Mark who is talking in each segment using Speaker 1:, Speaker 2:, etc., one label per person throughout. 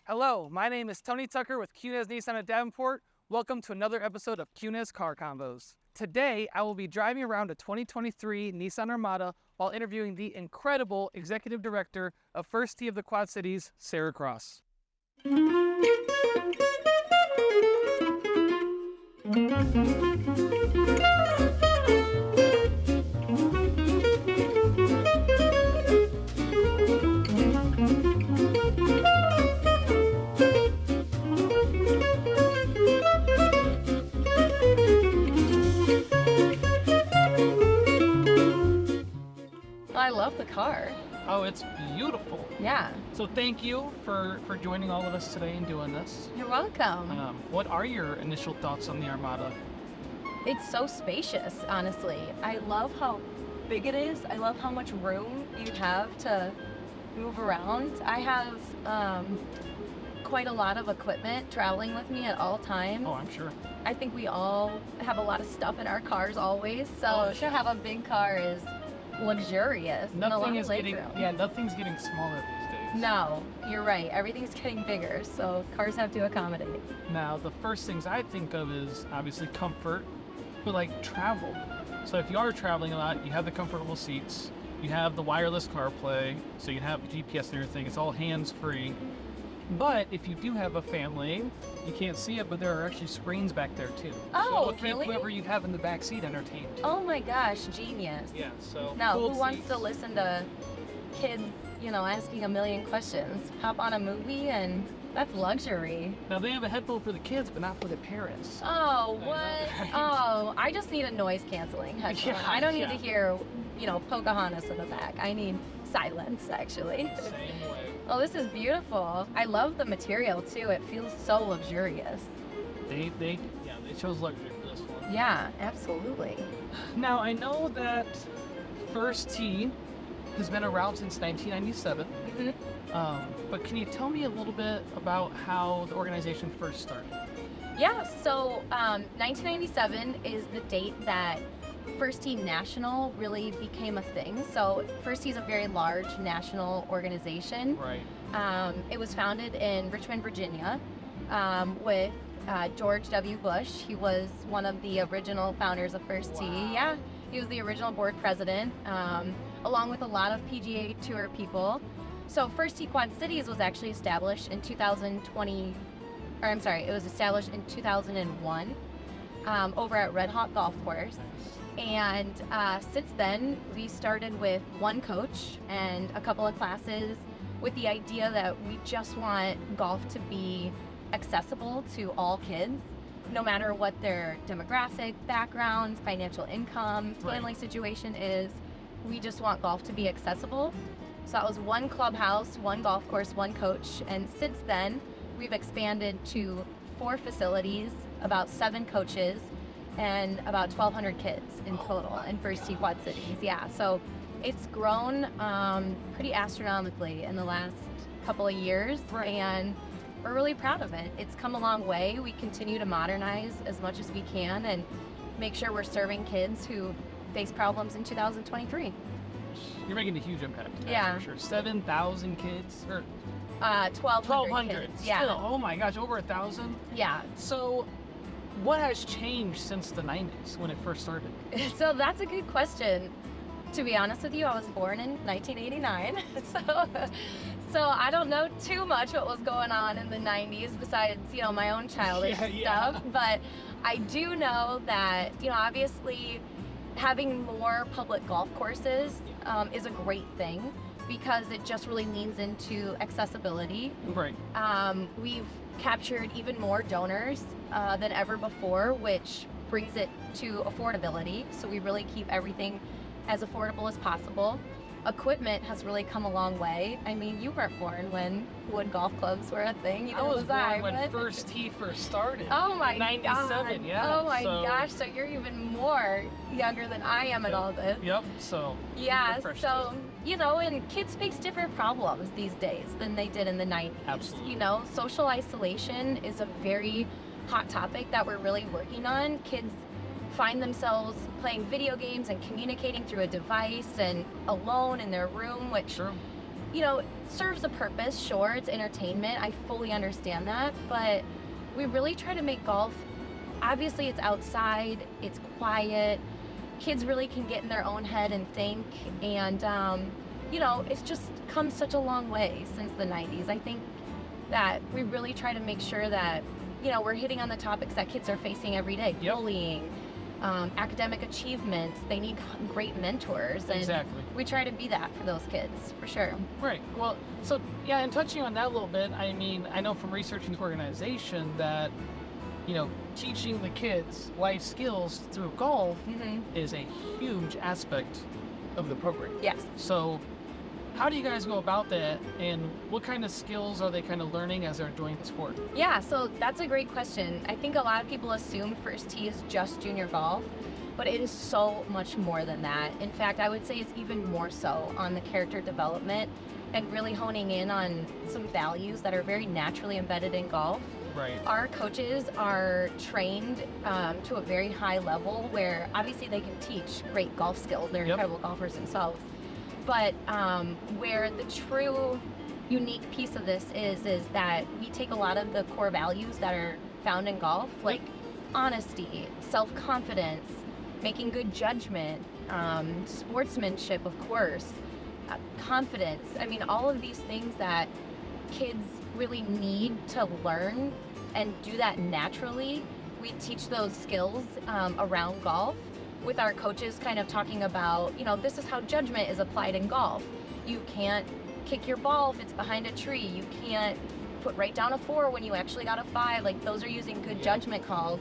Speaker 1: Hello, my name is Tony Tucker with Kunes Nissan of Davenport. Welcome to another episode of Kunes Car Convos. Today, I will be driving around a 2023 Nissan Armada while interviewing the incredible Executive Director of First Tee of the Quad Cities, Sara Cross.
Speaker 2: I love the car.
Speaker 1: Oh, it's beautiful.
Speaker 2: Yeah.
Speaker 1: So thank you for joining all of us today and doing this.
Speaker 2: You're welcome.
Speaker 1: What are your initial thoughts on the Armada?
Speaker 2: It's so spacious, honestly. I love how big it is. I love how much room you have to move around. I have quite a lot of equipment traveling with me at all times.
Speaker 1: Oh, I'm sure.
Speaker 2: I think we all have a lot of stuff in our cars always, so to have a big car is luxurious.
Speaker 1: Nothing's getting smaller these days.
Speaker 2: No, you're right. Everything's getting bigger, so cars have to accommodate.
Speaker 1: Now, the first things I think of is obviously comfort, but like travel. So if you are traveling a lot, you have the comfortable seats, you have the wireless CarPlay, so you have GPS and everything. It's all hands-free. But if you do have a family, you can't see it, but there are actually screens back there too.
Speaker 2: Oh,
Speaker 1: so keep
Speaker 2: really?
Speaker 1: whoever you have in the back seat entertained.
Speaker 2: Oh my gosh, genius.
Speaker 1: Yeah, so
Speaker 2: No,
Speaker 1: cool
Speaker 2: who wants
Speaker 1: seats.
Speaker 2: to listen to kids, asking a million questions? Hop on a movie and that's luxury.
Speaker 1: Now they have a headphone for the kids, but not for the parents.
Speaker 2: Oh, what? Oh, I just need a noise canceling headphone.
Speaker 1: Yeah,
Speaker 2: I don't need
Speaker 1: yeah.
Speaker 2: to hear, Pocahontas in the back. I need silence, actually.
Speaker 1: Same way.
Speaker 2: Oh, this is beautiful. I love the material too. It feels so luxurious.
Speaker 1: They chose luxury for this one.
Speaker 2: Yeah, absolutely.
Speaker 1: Now I know that First Tee has been around since 1997. But can you tell me a little bit about how the organization first started?
Speaker 2: Yeah, so 1997 is the date that First Tee National really became a thing. So First Tee is a very large national organization.
Speaker 1: Right.
Speaker 2: It was founded in Richmond, Virginia, with George W. Bush. He was one of the original founders of First Tee.
Speaker 1: Wow.
Speaker 2: Yeah, he was the original board president, along with a lot of PGA Tour people. So First Tee Quad Cities was actually established in 2001 over at Red Hawk Golf Course. And since then, we started with one coach and a couple of classes with the idea that we just want golf to be accessible to all kids, no matter what their demographic, background, financial income, family situation is. We just want golf to be accessible. So that was one clubhouse, one golf course, one coach. And since then, we've expanded to 4 facilities, about 7 coaches, and about 1,200 kids in total in First Tee Quad Cities. Yeah, so it's grown pretty astronomically in the last couple of years, and we're really proud of it. It's come a long way. We continue to modernize as much as we can and make sure we're serving kids who face problems in 2023.
Speaker 1: You're making a huge impact.
Speaker 2: Yeah.
Speaker 1: For sure. 7,000 kids, or
Speaker 2: 1,200 kids. Yeah.
Speaker 1: Still, oh my gosh, over 1,000.
Speaker 2: Yeah.
Speaker 1: So, what has changed since the 90s when it first started?
Speaker 2: So that's a good question. To be honest with you, I was born in 1989, so I don't know too much what was going on in the 90s besides, my own childish stuff. But I do know that, obviously having more public golf courses is a great thing because it just really leans into accessibility.
Speaker 1: Right.
Speaker 2: We've captured even more donors than ever before, which brings it to affordability. So we really keep everything as affordable as possible. Equipment has really come a long way. I mean, you weren't born when wood golf clubs were a thing.
Speaker 1: I was born when First Tee first started.
Speaker 2: Oh my
Speaker 1: in 97,
Speaker 2: God.
Speaker 1: yeah.
Speaker 2: Oh my gosh, so you're even more younger than I am at all this.
Speaker 1: Yep, so.
Speaker 2: Yeah, so, and kids face different problems these days than they did in the 90s.
Speaker 1: Absolutely.
Speaker 2: Social isolation is a very hot topic that we're really working on. Kids find themselves playing video games and communicating through a device and alone in their room, which serves a purpose. Sure, it's entertainment. I fully understand that, but we really try to make golf, obviously it's outside, it's quiet, kids really can get in their own head and think, and it's just come such a long way since the 90s. I think that we really try to make sure that we're hitting on the topics that kids are facing every day.
Speaker 1: Yep.
Speaker 2: Bullying, academic achievements. They need great mentors, and
Speaker 1: Exactly.
Speaker 2: we try to be that for those kids, for sure.
Speaker 1: Right. Well, so yeah, and touching on that a little bit, I mean, I know from researching the organization that, teaching the kids life skills through golf is a huge aspect of the program.
Speaker 2: Yes.
Speaker 1: So how do you guys go about that, and what kind of skills are they kind of learning as they're doing the sport?
Speaker 2: Yeah, so that's a great question. I think a lot of people assume first tee is just junior golf, but it is so much more than that. In fact, I would say it's even more so on the character development and really honing in on some values that are very naturally embedded in golf.
Speaker 1: Right.
Speaker 2: Our coaches are trained to a very high level where obviously they can teach great golf skills. They're incredible golfers themselves. But where the true unique piece of this is that we take a lot of the core values that are found in golf, like honesty, self-confidence, making good judgment, sportsmanship, of course, confidence. I mean, all of these things that kids really need to learn and do that naturally. We teach those skills around golf, with our coaches kind of talking about, this is how judgment is applied in golf. You can't kick your ball if it's behind a tree. You can't put right down a 4 when you actually got a 5. Like, those are using good judgment calls.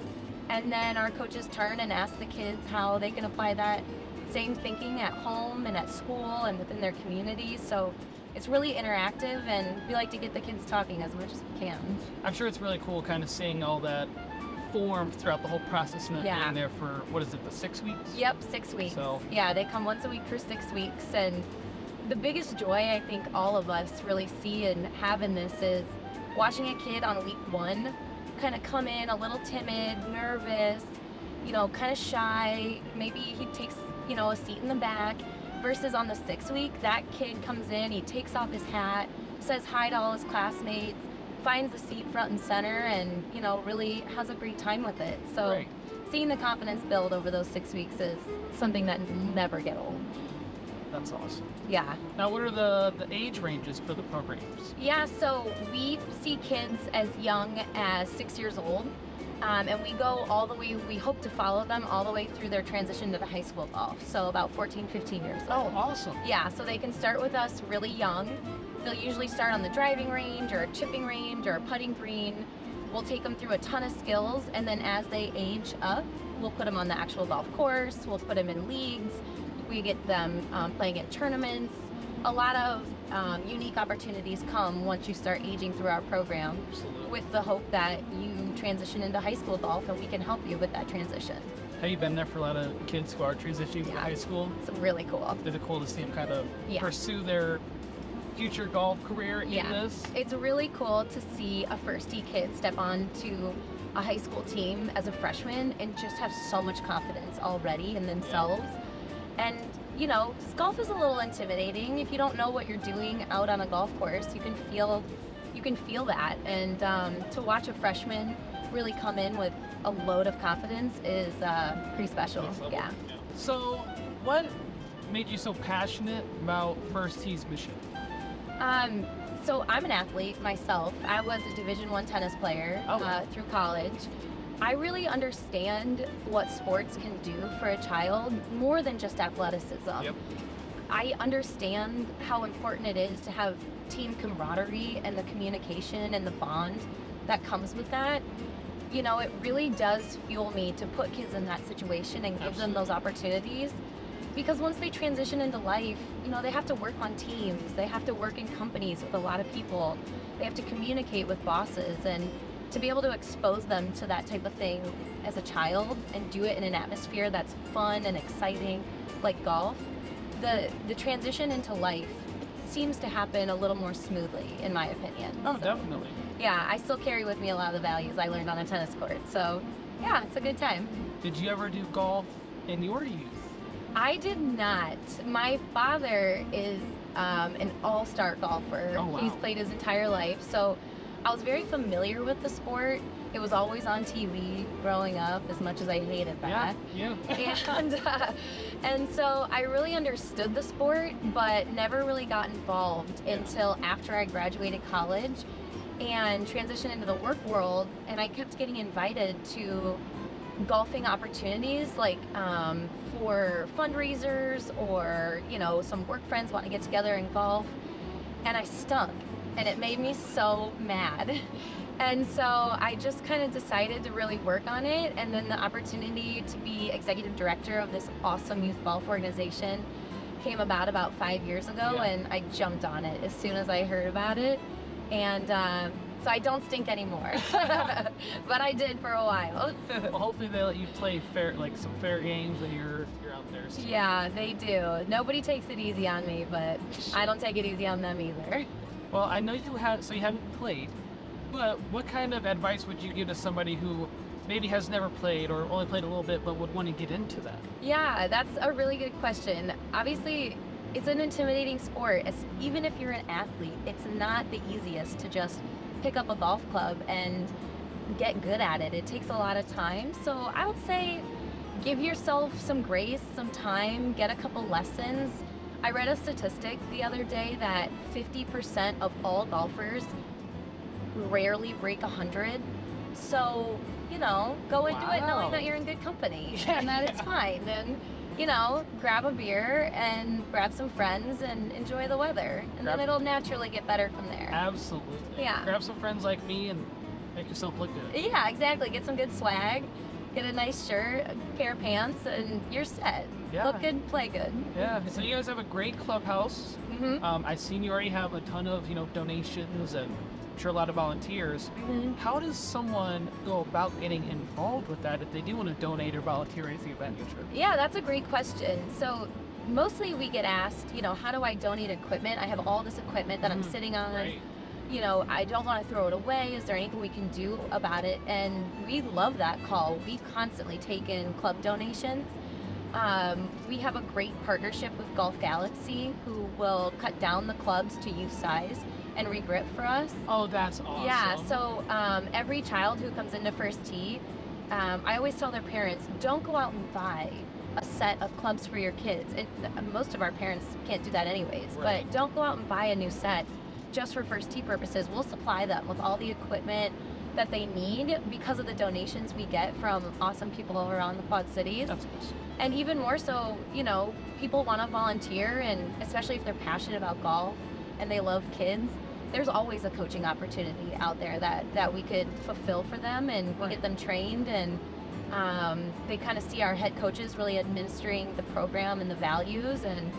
Speaker 2: And then our coaches turn and ask the kids how they can apply that same thinking at home and at school and within their communities. So it's really interactive, and we like to get the kids talking as much as we can.
Speaker 1: I'm sure it's really cool kind of seeing all that form throughout the whole process and being there for, what is it, the 6 weeks?
Speaker 2: Yep, 6 weeks.
Speaker 1: So
Speaker 2: yeah, they come once a week for 6 weeks, and the biggest joy I think all of us really see and have in this is watching a kid on week 1 kind of come in a little timid, nervous, kind of shy. Maybe he takes, a seat in the back, versus on the 6th week, that kid comes in, he takes off his hat, says hi to all his classmates, finds a seat front and center, and really has a great time with it. So seeing the confidence build over those 6 weeks is something that will never get old.
Speaker 1: That's awesome.
Speaker 2: Yeah.
Speaker 1: Now, what are the age ranges for the programs?
Speaker 2: Yeah, so we see kids as young as 6 years old, and we go all the way, we hope to follow them all the way through their transition to the high school golf, so about 14, 15 years old.
Speaker 1: Oh, awesome.
Speaker 2: Yeah, so they can start with us really young. They'll usually start on the driving range or a chipping range or a putting green. We'll take them through a ton of skills, and then as they age up, we'll put them on the actual golf course, we'll put them in leagues, we get them playing in tournaments. A lot of unique opportunities come once you start aging through our program.
Speaker 1: Absolutely.
Speaker 2: With the hope that you transition into high school golf, and we can help you with that transition.
Speaker 1: Have you been there for a lot of kids who are transitioning to high school?
Speaker 2: It's really cool.
Speaker 1: Is it cool to see them kind of pursue their future golf career in this?
Speaker 2: It's really cool to see a first tee kid step onto a high school team as a freshman and just have so much confidence already in themselves. And golf is a little intimidating. If you don't know what you're doing out on a golf course, you can feel that. And to watch a freshman really come in with a load of confidence is pretty special. Yeah.
Speaker 1: So, what made you so passionate about First Tee's mission?
Speaker 2: So I'm an athlete myself. I was a Division I tennis player through college. I really understand what sports can do for a child more than just athleticism.
Speaker 1: Yep.
Speaker 2: I understand how important it is to have team camaraderie and the communication and the bond that comes with that. It really does fuel me to put kids in that situation and give them those opportunities. Because once they transition into life, they have to work on teams. They have to work in companies with a lot of people. They have to communicate with bosses, and to be able to expose them to that type of thing as a child and do it in an atmosphere that's fun and exciting, like golf, the transition into life seems to happen a little more smoothly, in my opinion.
Speaker 1: Oh, definitely.
Speaker 2: Yeah, I still carry with me a lot of the values I learned on a tennis court. So, yeah, it's a good time.
Speaker 1: Did you ever do golf in your youth?
Speaker 2: I did not. My father is an all-star golfer.
Speaker 1: Oh, wow.
Speaker 2: He's played his entire life. So I was very familiar with the sport. It was always on TV growing up, as much as I hated that.
Speaker 1: Yeah.
Speaker 2: And so I really understood the sport, but never really got involved until after I graduated college and transitioned into the work world. And I kept getting invited to golfing opportunities, like for fundraisers, or some work friends want to get together and golf, and I stunk, and it made me so mad. And so I just kind of decided to really work on it, and then the opportunity to be executive director of this awesome youth golf organization came about 5 years ago, and I jumped on it as soon as I heard about it. And so I don't stink anymore, but I did for a while.
Speaker 1: Well, hopefully they let you play some fair games, and you're out there. So.
Speaker 2: Yeah, they do. Nobody takes it easy on me, but I don't take it easy on them either.
Speaker 1: Well, I know you haven't played, but what kind of advice would you give to somebody who maybe has never played or only played a little bit but would want to get into that?
Speaker 2: Yeah, that's a really good question. Obviously, it's an intimidating sport. Even if you're an athlete, it's not the easiest to just pick up a golf club and get good at it. It takes a lot of time. So I would say give yourself some grace, some time, get a couple lessons. I read a statistic the other day that 50% of all golfers rarely break 100. So, go into it knowing that you're in good company and that it's fine. And, grab a beer and grab some friends and enjoy the weather. And then it'll naturally get better from there.
Speaker 1: Absolutely.
Speaker 2: Yeah.
Speaker 1: Grab some friends like me and make yourself look good.
Speaker 2: Yeah, exactly. Get some good swag, get a nice shirt, a pair of pants, and you're set.
Speaker 1: Yeah.
Speaker 2: Look good, play good.
Speaker 1: Yeah. So you guys have a great clubhouse.
Speaker 2: Mm-hmm.
Speaker 1: I've seen you already have a ton of, donations and I'm sure a lot of volunteers.
Speaker 2: Mm-hmm.
Speaker 1: How does someone go about getting involved with that if they do want to donate or volunteer or anything of that nature?
Speaker 2: Yeah, that's a great question. So mostly we get asked, how do I donate equipment? I have all this equipment that I'm sitting on.
Speaker 1: Right.
Speaker 2: I don't want to throw it away. Is there anything we can do about it? And we love that call. We constantly take in club donations. We have a great partnership with Golf Galaxy, who will cut down the clubs to youth size and regrip for us.
Speaker 1: Oh, that's awesome.
Speaker 2: Yeah, so every child who comes into First Tee, I always tell their parents, don't go out and buy a set of clubs for your kids. Most of our parents can't do that anyways,
Speaker 1: right.
Speaker 2: But don't go out and buy a new set just for First Tee purposes. We'll supply them with all the equipment that they need because of the donations we get from awesome people all around the Quad Cities.
Speaker 1: That's awesome.
Speaker 2: And even more so, people want to volunteer, and especially if they're passionate about golf and they love kids, there's always a coaching opportunity out there that we could fulfill for them, and we get them trained, and they kind of see our head coaches really administering the program and the values, and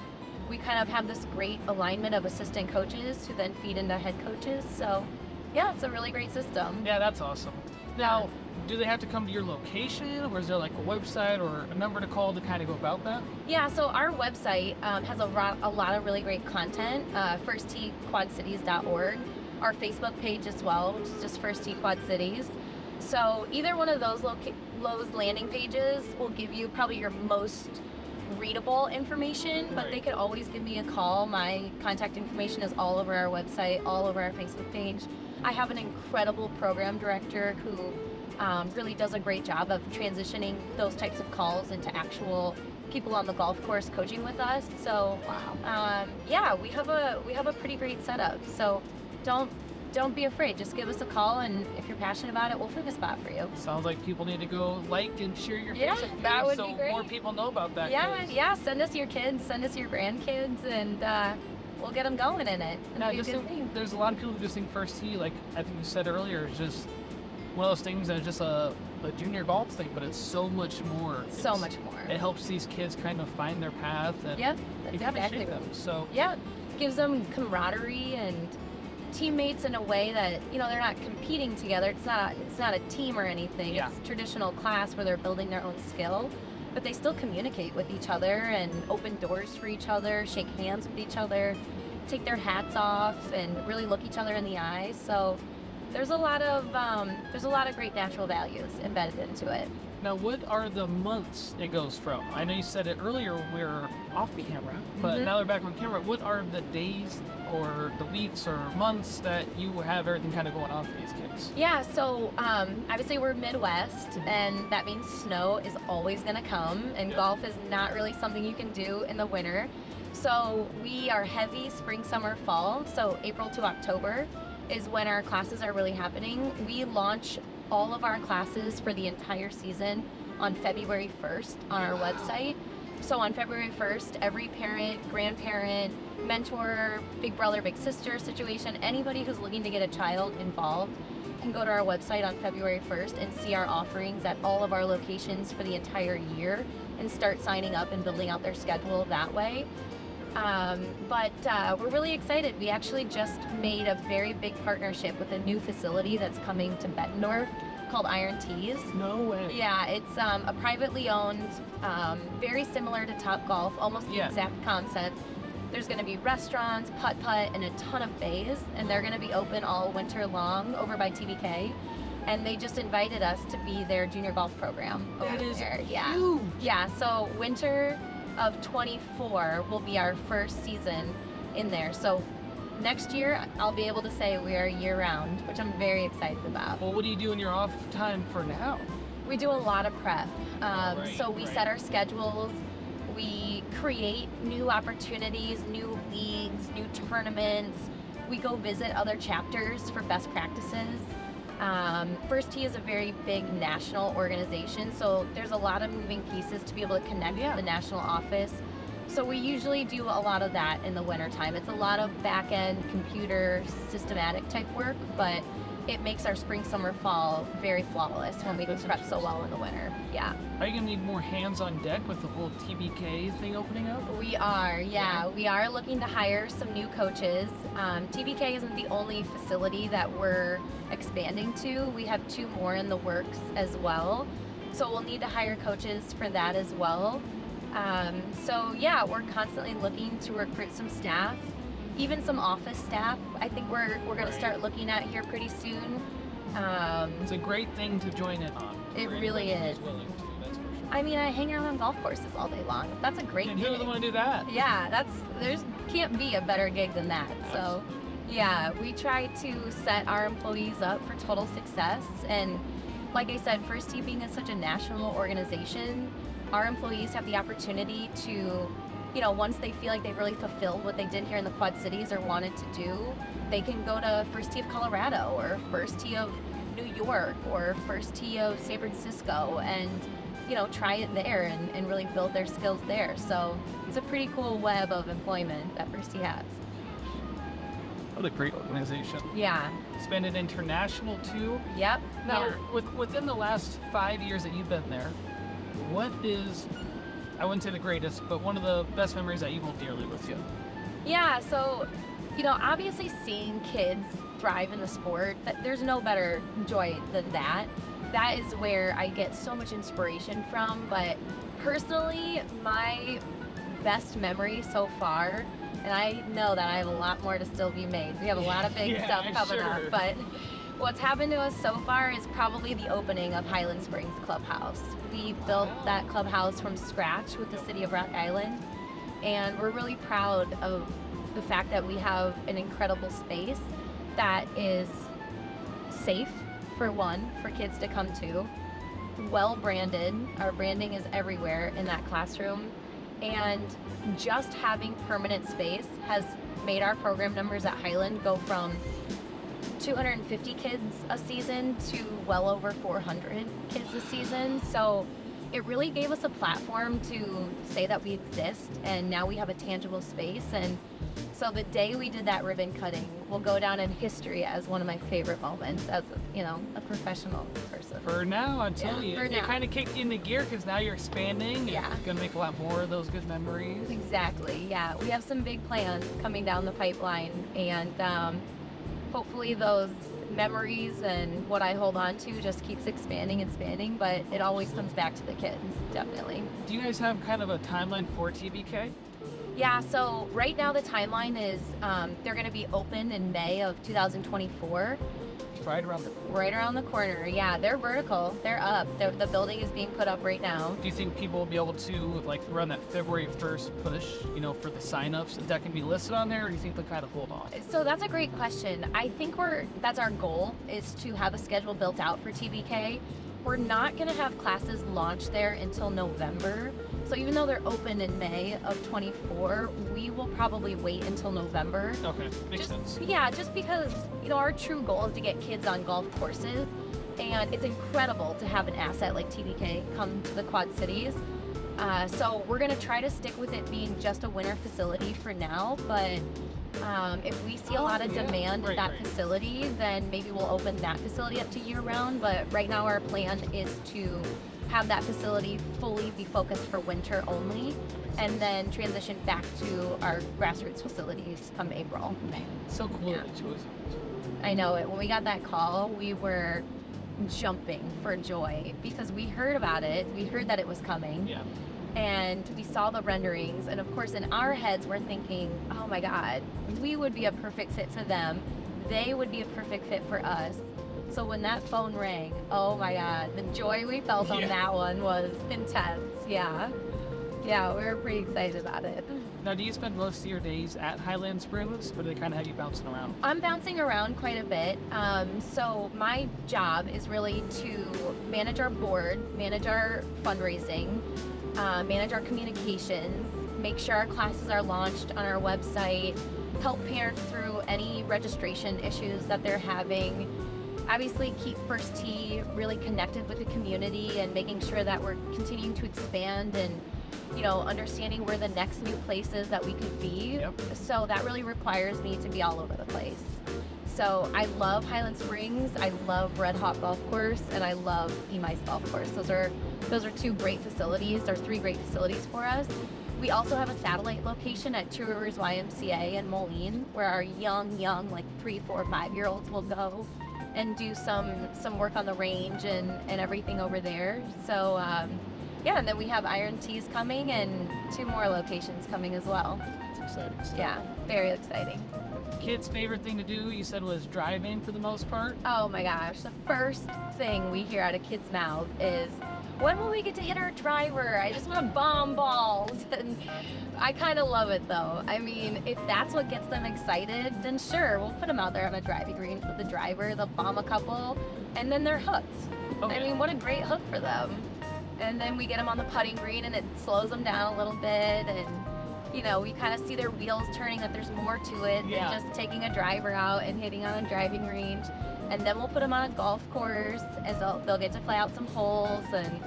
Speaker 2: we kind of have this great alignment of assistant coaches who then feed into head coaches. So yeah, it's a really great system.
Speaker 1: Yeah, that's awesome. Now, do they have to come to your location, or is there like a website or a number to call to kind of go about that?
Speaker 2: Yeah, so our website has a lot of really great content, firstteequadcities.org. Our Facebook page as well, which is just First Tee Quad Cities. So either one of those landing pages will give you probably your most readable information, but they could always give me a call. My contact information is all over our website, all over our Facebook page. I have an incredible program director who really does a great job of transitioning those types of calls into actual people on the golf course coaching with us. So yeah, we have a pretty great setup. So don't be afraid. Just give us a call, and if you're passionate about it, we'll find a spot for you.
Speaker 1: Sounds like people need to go like and share your
Speaker 2: Yeah,
Speaker 1: Facebook
Speaker 2: that
Speaker 1: page
Speaker 2: would
Speaker 1: so
Speaker 2: be great.
Speaker 1: more people know about that.
Speaker 2: Yeah. Send us your kids, send us your grandkids, and we'll get them going in it.
Speaker 1: Now, there's a lot of people who just think First Tee, like I think you said earlier, is just one of those things that is just a junior golf thing, but it's so much more.
Speaker 2: So much more.
Speaker 1: It helps these kids kind of find their path and
Speaker 2: Yep,
Speaker 1: you
Speaker 2: that's
Speaker 1: kind of
Speaker 2: exactly
Speaker 1: shape them.
Speaker 2: right.
Speaker 1: So
Speaker 2: Yeah, gives them camaraderie and teammates in a way that they're not competing together. It's not a team or anything.
Speaker 1: Yeah.
Speaker 2: It's a traditional class where they're building their own skill, but they still communicate with each other and open doors for each other, shake hands with each other, take their hats off, and really look each other in the eyes. So there's a lot of great natural values embedded into it.
Speaker 1: Now, what are the months it goes from? I know you said it earlier, we're off camera, but now they're back on camera. What are the days or the weeks or months that you have everything kind of going on for these kids?
Speaker 2: Yeah, so obviously we're Midwest, and that means snow is always going to come, and golf is not really something you can do in the winter. So we are heavy spring, summer, fall. So April to October is when our classes are really happening. We launch all of our classes for the entire season on February 1st on our website. So on February 1st, every parent, grandparent, mentor, big brother, big sister situation, anybody who's looking to get a child involved can go to our website on February 1st and see our offerings at all of our locations for the entire year and start signing up and building out their schedule that way. But we're really excited. We actually just made a very big partnership with a new facility that's coming to Bettendorf called Iron Tees.
Speaker 1: No way.
Speaker 2: Yeah, it's a privately owned, very similar to Top Golf, almost the exact concept. There's going to be restaurants, putt-putt, and a ton of bays, and they're going to be open all winter long over by TBK. And they just invited us to be their junior golf program over
Speaker 1: That is
Speaker 2: there.
Speaker 1: huge.
Speaker 2: Yeah, so winter of 24 will be our first season in there. So next year, I'll be able to say we are year-round, which I'm very excited about.
Speaker 1: Well, what do you do in your off time for now?
Speaker 2: We do a lot of prep. So we set our schedules. We create new opportunities, new leagues, new tournaments. We go visit other chapters for best practices. First Tee is a very big national organization, so there's a lot of moving pieces to be able to connect with the national office. So we usually do a lot of that in the wintertime. It's a lot of back-end computer systematic type work, but it makes our spring, summer, fall very flawless when we can prep so well in the winter. Yeah.
Speaker 1: Are you going to need more hands on deck with the whole TBK thing opening up?
Speaker 2: We are, yeah. We are looking to hire some new coaches. TBK isn't the only facility that we're expanding to. We have 2 more in the works as well. So we'll need to hire coaches for that as well. So yeah, we're constantly looking to recruit some staff, even some office staff. I think we're going to start looking at here pretty soon.
Speaker 1: It's a great thing to join in on.
Speaker 2: It really is.
Speaker 1: Willing to, that's for sure.
Speaker 2: I mean, I hang out on golf courses all day long. That's a great
Speaker 1: And
Speaker 2: gig.
Speaker 1: who would want to do that?
Speaker 2: Yeah, there's can't be a better gig than that. So, yeah, we try to set our employees up for total success. And like I said, First Tee being such a national organization, our employees have the opportunity to, you know, once they feel like they've really fulfilled what they did here in the Quad Cities or wanted to do, they can go to First Tee of Colorado or First Tee of New York or First Tee of San Francisco and, you know, try it there and really build their skills there. So it's a pretty cool web of employment that First Tee has.
Speaker 1: What a great organization.
Speaker 2: Yeah.
Speaker 1: It's been an international too.
Speaker 2: Yep.
Speaker 1: Now,
Speaker 2: Yeah.
Speaker 1: within the last 5 years that you've been there, what is, I wouldn't say the greatest, but one of the best memories that you hold dearly with you?
Speaker 2: Yeah, so, you know, obviously seeing kids thrive in the sport, there's no better joy than that. That is where I get so much inspiration from. But personally, my best memory so far, and I know that I have a lot more to still be made. We have a lot of big stuff coming up, but what's happened to us so far is probably the opening of Highland Springs Clubhouse. We built that clubhouse from scratch with the city of Rock Island, and we're really proud of the fact that we have an incredible space that is safe, for one, for kids to come to, well branded. Our branding is everywhere in that classroom, and just having permanent space has made our program numbers at Highland go from 250 kids a season to well over 400 kids a season. So it really gave us a platform to say that we exist, and now we have a tangible space. And so the day we did that ribbon cutting will go down in history as one of my favorite moments as a professional person.
Speaker 1: For now, I'm telling you,
Speaker 2: for
Speaker 1: it
Speaker 2: now.
Speaker 1: kind of kicked you into gear because now you're expanding.
Speaker 2: Yeah.
Speaker 1: You're gonna make a lot more of those good memories.
Speaker 2: Exactly. Yeah, we have some big plans coming down the pipeline, and hopefully those memories and what I hold on to just keeps expanding, but it always comes back to the kids, definitely.
Speaker 1: Do you guys have kind of a timeline for TBK?
Speaker 2: Yeah, so right now the timeline is they're going to be open in May of 2024.
Speaker 1: Right around the corner.
Speaker 2: Right around the corner. Yeah, they're vertical. They're up. The building is being put up right now.
Speaker 1: Do you think people will be able to like run that February 1st push, for the signups, that can be listed on there, or do you think they'll kind of hold on?
Speaker 2: So that's a great question. I think that's our goal, is to have a schedule built out for TBK. We're not going to have classes launch there until November. So even though they're open in May of 24, we will probably wait until November.
Speaker 1: Okay, makes sense.
Speaker 2: Yeah, just because, our true goal is to get kids on golf courses. And it's incredible to have an asset like TBK come to the Quad Cities. So we're going to try to stick with it being just a winter facility for now. But if we see a lot of demand at that facility, then maybe we'll open that facility up to year-round. But right now our plan is to have that facility fully be focused for winter only, and then transition back to our grassroots facilities come April.
Speaker 1: So cool that you chose it.
Speaker 2: I know it. When we got that call, we were jumping for joy because we heard about it. We heard that it was coming.
Speaker 1: Yeah.
Speaker 2: And we saw the renderings, and of course in our heads we're thinking, oh my God, we would be a perfect fit for them. They would be a perfect fit for us. So when that phone rang, oh my God, the joy we felt on that one was intense. Yeah, we were pretty excited about it.
Speaker 1: Now, do you spend most of your days at Highland Springs, or do they kind of have you bouncing around?
Speaker 2: I'm bouncing around quite a bit. So my job is really to manage our board, manage our fundraising, manage our communications, make sure our classes are launched on our website, help parents through any registration issues that they're having. Obviously keep First Tee really connected with the community and making sure that we're continuing to expand and understanding where the next new places that we could be.
Speaker 1: Yep.
Speaker 2: So that really requires me to be all over the place. So I love Highland Springs, I love Red Hawk Golf Course, and I love Mice Golf Course. Those are two great facilities, or three great facilities for us. We also have a satellite location at Two Rivers YMCA in Moline, where our young, like 3, 4, 5-year-olds will go and do some work on the range and everything over there. So and then we have Iron Tees coming and 2 more locations coming as well.
Speaker 1: It's exciting stuff.
Speaker 2: Yeah, very exciting.
Speaker 1: Kids' favorite thing to do, you said, was driving for the most part?
Speaker 2: Oh my gosh, the first thing we hear out of kids' mouths is, when will we get to hit our driver? I just want to bomb balls. And I kind of love it though. I mean, if that's what gets them excited, then sure, we'll put them out there on a driving range with the driver, they'll bomb a couple, and then they're hooked.
Speaker 1: Okay.
Speaker 2: I mean, what a great hook for them. And then we get them on the putting green and it slows them down a little bit, and we kind of see their wheels turning, that there's more to it than just taking a driver out and hitting on a driving range. And then we'll put them on a golf course, as they'll get to play out some holes and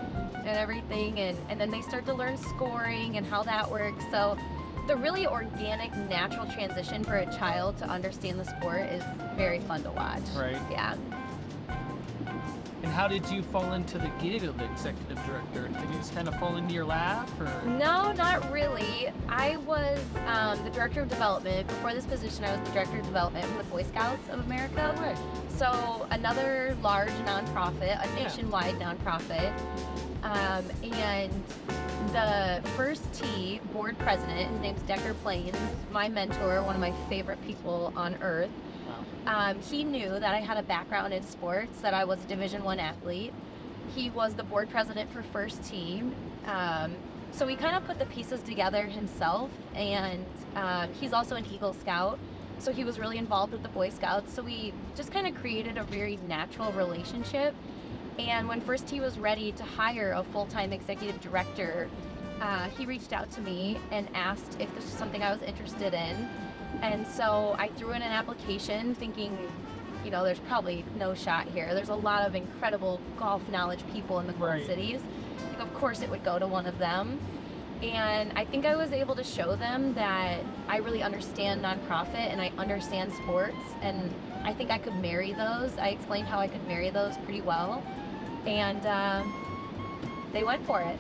Speaker 2: everything, and then they start to learn scoring and how that works. So the really organic, natural transition for a child to understand the sport is very fun to watch.
Speaker 1: Right.
Speaker 2: Yeah.
Speaker 1: And how did you fall into the gig of the executive director? Did you just kind of fall into your lap, or?
Speaker 2: No, not really. I was the director of development. Before this position, I was the director of development for the Boy Scouts of America.
Speaker 1: Right.
Speaker 2: So another large nonprofit, a nationwide nonprofit. And the First Tee board president, his name's Decker Plains, my mentor, one of my favorite people on earth. He knew that I had a background in sports, that I was a Division I athlete. He was the board president for First Tee. So he kind of put the pieces together himself, and he's also an Eagle Scout. So he was really involved with the Boy Scouts. So we just kind of created a very natural relationship. And when First Tee was ready to hire a full-time executive director, he reached out to me and asked if this was something I was interested in. And so I threw in an application thinking, there's probably no shot here. There's a lot of incredible golf knowledge people in the Quad Cities. Of course it would go to one of them. And I think I was able to show them that I really understand nonprofit and I understand sports, and I think I could marry those. I explained how I could marry those pretty well. And they went for it.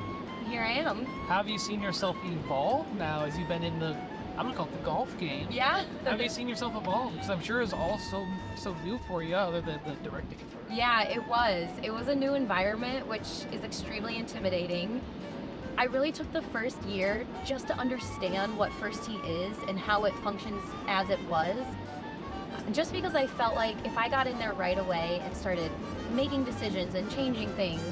Speaker 2: Here I am.
Speaker 1: How have you seen yourself evolve now as you've been in the, I'm gonna call it the golf game?
Speaker 2: Yeah.
Speaker 1: How have you seen yourself evolve? Because I'm sure it's all so new for you, other than the directing.
Speaker 2: Yeah, it was. It was a new environment, which is extremely intimidating. I really took the first year just to understand what First Tee is and how it functions as it was. just because I felt like if I got in there right away and started making decisions and changing things,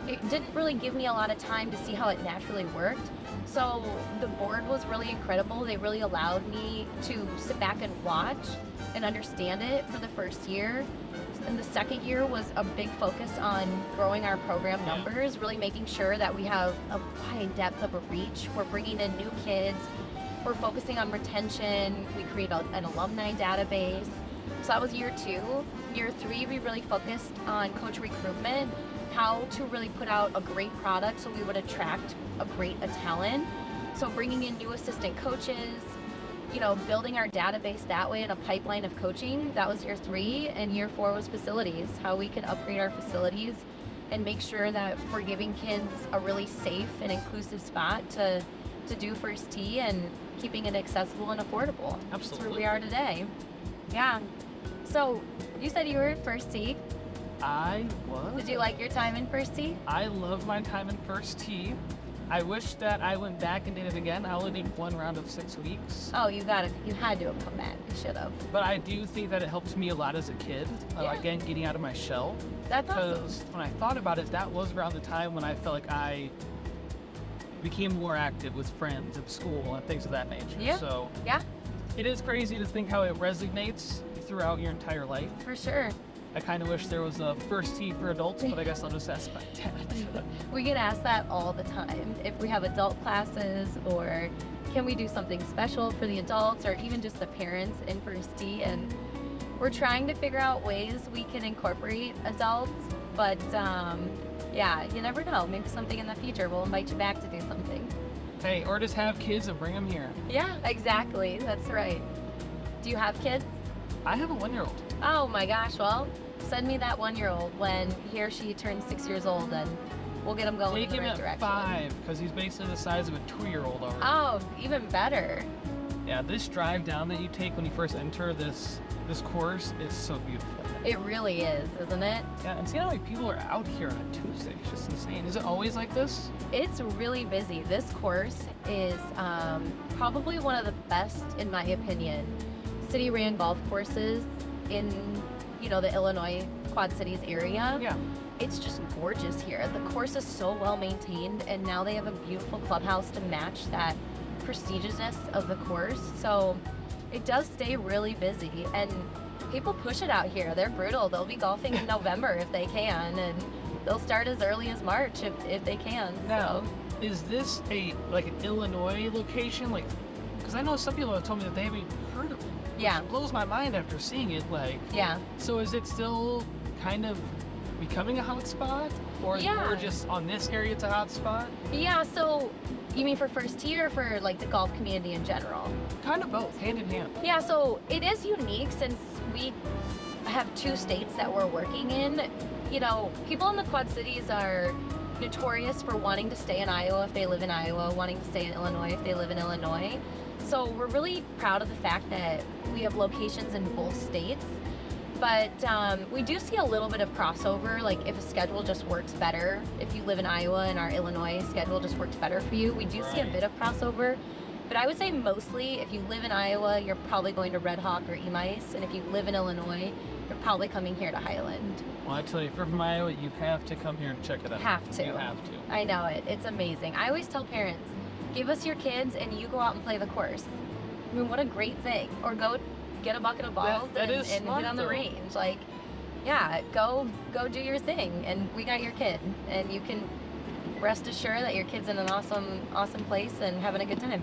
Speaker 2: it didn't really give me a lot of time to see how it naturally worked. So the board was really incredible. They really allowed me to sit back and watch and understand it for the first year. And the second year was a big focus on growing our program numbers, really making sure that we have a wide depth of a reach. We're bringing in new kids. We're focusing on retention. We create an alumni database. So that was year 2. Year 3, we really focused on coach recruitment, how to really put out a great product so we would attract a talent. So bringing in new assistant coaches, building our database that way in a pipeline of coaching. That was year 3. And year 4 was facilities, how we can upgrade our facilities and make sure that we're giving kids a really safe and inclusive spot to do first tee and keeping it accessible and affordable.
Speaker 1: Absolutely.
Speaker 2: That's where we are today. Yeah. So you said you were at first tee.
Speaker 1: I was.
Speaker 2: Did you like your time in first tee?
Speaker 1: I love my time in first tee. I wish that I went back and did it again. I only did 1 round of 6 weeks.
Speaker 2: Oh, you had to have come back. You should have.
Speaker 1: But I do think that it helped me a lot as a kid. Again, getting out of my shell.
Speaker 2: That's awesome.
Speaker 1: Because when I thought about it, that was around the time when I felt like I became more active with friends at school and things of that nature.
Speaker 2: Yeah.
Speaker 1: So
Speaker 2: yeah,
Speaker 1: it is crazy to think how it resonates throughout your entire life.
Speaker 2: for sure.
Speaker 1: I kind of wish there was a first tee for adults, but I guess I'll just ask my dad.
Speaker 2: We get asked that all the time. If we have adult classes, or can we do something special for the adults, or even just the parents in first tee, and we're trying to figure out ways we can incorporate adults, but yeah, you never know. Maybe something in the future we'll invite you back to do something.
Speaker 1: Hey, or just have kids and bring them here.
Speaker 2: Yeah, exactly. That's right. Do you have kids?
Speaker 1: I have a 1-year-old.
Speaker 2: Oh my gosh, well, send me that 1-year-old when he or she turns 6 years old, and we'll get him going
Speaker 1: Take
Speaker 2: in the
Speaker 1: him
Speaker 2: right
Speaker 1: at
Speaker 2: direction.
Speaker 1: 5, because he's basically the size of a 2-year-old already.
Speaker 2: Oh, even better.
Speaker 1: Yeah, this drive down that you take when you first enter this course is so beautiful.
Speaker 2: It really is, isn't it?
Speaker 1: Yeah, and seeing how many people are out here on a Tuesday is just insane. Is it always like this?
Speaker 2: It's really busy. This course is probably one of the best, in my opinion, city-ran golf courses in, the Illinois Quad Cities area.
Speaker 1: Yeah.
Speaker 2: It's just gorgeous here. The course is so well maintained, and now they have a beautiful clubhouse to match that prestigiousness of the course. So it does stay really busy, and people push it out here. They're brutal. They'll be golfing in November if they can, and they'll start as early as March if they can.
Speaker 1: Now,
Speaker 2: So.
Speaker 1: is this an Illinois location? Because I know some people have told me that they haven't heard of it.
Speaker 2: Yeah.
Speaker 1: It blows my mind after seeing it.
Speaker 2: Yeah.
Speaker 1: So is it still kind of becoming a hot spot? Or is it more just on this area it's a hot spot?
Speaker 2: Yeah, so you mean for first tee or for the golf community in general?
Speaker 1: Kind of both, hand in hand.
Speaker 2: Yeah, so it is unique since we have 2 states that we're working in. People in the Quad Cities are notorious for wanting to stay in Iowa if they live in Iowa, wanting to stay in Illinois if they live in Illinois. So we're really proud of the fact that we have locations in both states. But we do see a little bit of crossover, like if a schedule just works better. If you live in Iowa and our Illinois schedule just works better for you, we do see a bit of crossover. But I would say mostly, if you live in Iowa, you're probably going to Red Hawk or Emice. And if you live in Illinois, you're probably coming here to Highland.
Speaker 1: Well, I tell you, if you're from Iowa, you have to come here and check it out.
Speaker 2: Have to.
Speaker 1: You have to.
Speaker 2: I know it. It's amazing. I always tell parents, give us your kids and you go out and play the course. I mean, what a great thing. Or go get a bucket of balls and hit on the range. Go do your thing, and we got your kid, and you can rest assured that your kid's in an awesome place and having a good time.